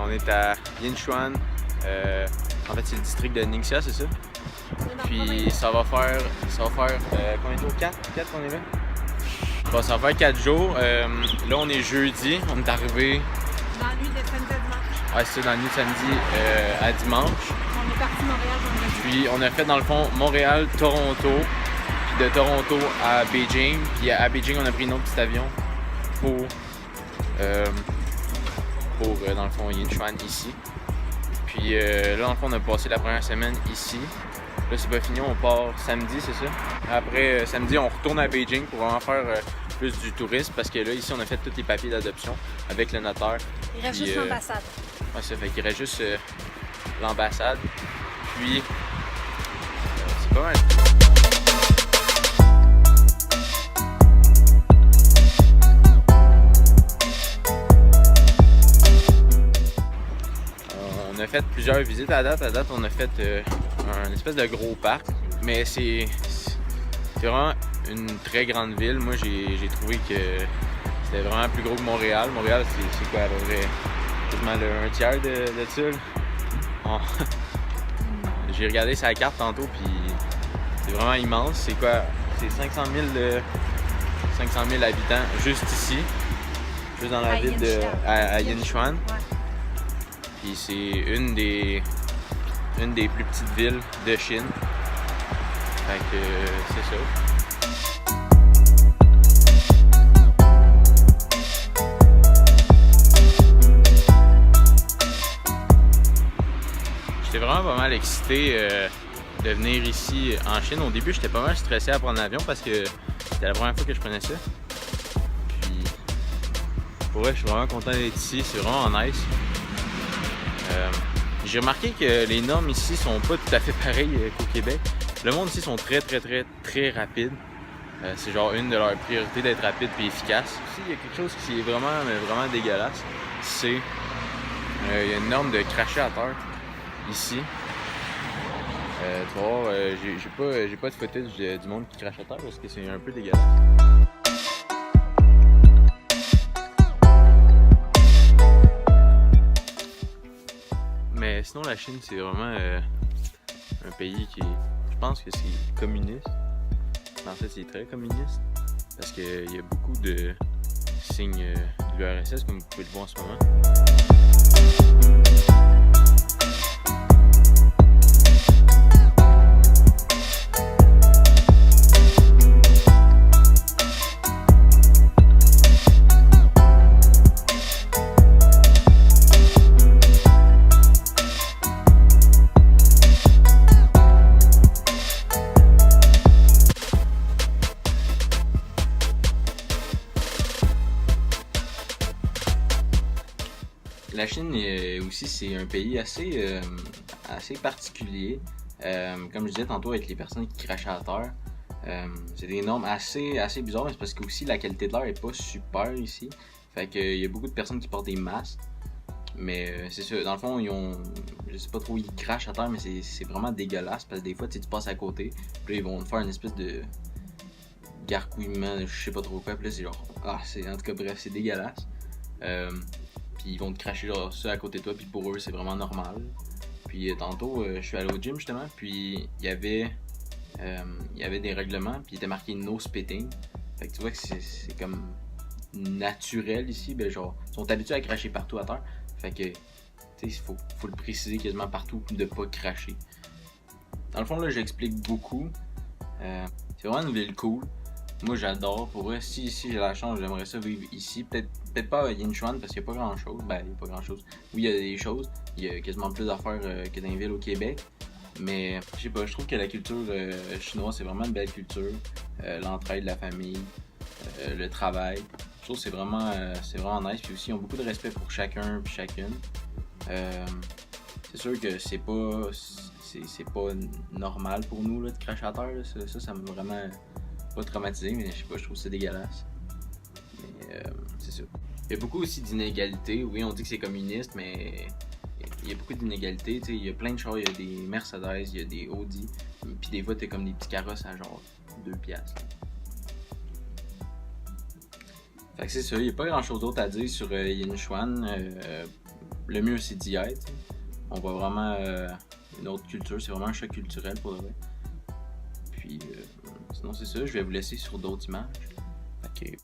On est à Yinchuan. En fait, c'est le district de Ningxia, c'est ça? Puis ça va faire combien de jours? 4 qu'on est là? Bon, ça va faire 4 jours. Là, on est jeudi. On est arrivé. Dans la nuit de samedi à dimanche. Ouais, c'est ça, dans la nuit de samedi à dimanche. On est parti de Montréal vendredi. Puis on a fait dans le fond Montréal, Toronto. Puis de Toronto à Beijing. Puis à Beijing, on a pris un autre petit avion pour dans le fond Yinchuan ici. Puis là, dans le fond, on a passé la première semaine ici. Là, c'est pas fini, on part samedi, c'est ça? Après samedi, on retourne à Beijing pour vraiment faire plus du tourisme parce que là, ici, on a fait tous les papiers d'adoption avec le notaire. Il reste juste l'ambassade. Ouais, ça fait qu'il reste juste l'ambassade. Puis, c'est pas mal. On a fait plusieurs visites à date. À date, on a fait un espèce de gros parc, mais c'est vraiment une très grande ville. Moi, j'ai trouvé que c'était vraiment plus gros que Montréal. Montréal, c'est quoi, à peu près quasiment un tiers de ça. J'ai regardé sa carte tantôt, puis c'est vraiment immense. C'est quoi? C'est 500 000 habitants juste ici, juste dans la ville à Yinchuan. Ouais. Puis c'est une des plus petites villes de Chine. Fait que c'est ça. J'étais vraiment pas mal excité de venir ici en Chine. Au début, j'étais pas mal stressé à prendre l'avion parce que c'était la première fois que je prenais ça. Puis pour vrai, je suis vraiment content d'être ici. C'est vraiment nice. J'ai remarqué que les normes ici sont pas tout à fait pareilles qu'au Québec. Le monde ici sont très rapides. C'est genre une de leurs priorités d'être rapide et efficace. Ici, il y a quelque chose qui est vraiment dégueulasse. C'est il y a une norme de cracher à terre ici. Tu vas voir, j'ai pas de footage du monde qui crache à terre parce que c'est un peu dégueulasse. Mais sinon, la Chine, c'est vraiment un pays qui, je pense que c'est communiste. En fait, c'est très communiste parce qu'il y a beaucoup de signes de l'URSS, comme vous pouvez le voir en ce moment. La Chine aussi, c'est un pays assez particulier. Comme je disais tantôt avec les personnes qui crachent à terre, c'est des normes assez bizarres, mais c'est parce que aussi la qualité de l'air est pas super ici. Fait qu'il y a beaucoup de personnes qui portent des masques. Mais c'est ça, dans le fond, je sais pas trop, ils crachent à terre, mais c'est vraiment dégueulasse parce que des fois, tu passes à côté, puis là, ils vont te faire une espèce de gargouillement, je sais pas trop quoi, puis là, c'est genre, en tout cas, bref, c'est dégueulasse. Puis ils vont te cracher genre ça à côté de toi, puis pour eux c'est vraiment normal. Puis tantôt je suis allé au gym justement, puis il y avait des règlements, puis il était marqué no spitting. Fait que tu vois que c'est comme naturel ici, ben genre ils sont habitués à cracher partout à terre. Fait que tu sais, faut le préciser quasiment partout de pas cracher. Dans le fond là j'explique beaucoup. C'est vraiment une ville cool. Moi j'adore, pour vrai, si j'ai la chance, j'aimerais ça vivre ici. Peut-être pas à Yinchuan parce qu'il n'y a pas grand chose. Ben, il n'y a pas grand chose. Oui, il y a des choses. Il y a quasiment plus d'affaires que dans les villes au Québec. Mais je sais pas, je trouve que la culture chinoise c'est vraiment une belle culture. L'entraide, la famille, le travail. Je trouve que c'est vraiment nice. Puis aussi, ils ont beaucoup de respect pour chacun et chacune. C'est sûr que c'est pas normal pour nous là, de cracher à terre. Là. Ça m'a vraiment pas traumatisé, mais je sais pas, je trouve que c'est dégueulasse. Mais c'est ça. Il y a beaucoup aussi d'inégalités. Oui, on dit que c'est communiste, mais il y a beaucoup d'inégalités. Il y a plein de choses. Il y a des Mercedes, il y a des Audi. Puis des fois, t'as comme des petits carrosses à genre 2$. Fait que c'est ça. Il n'y a pas grand chose d'autre à dire sur Yinchuan. le mieux c'est d'y être. On voit vraiment une autre culture, c'est vraiment un choc culturel pour le vrai. Puis sinon c'est ça, je vais vous laisser sur d'autres images. Fait que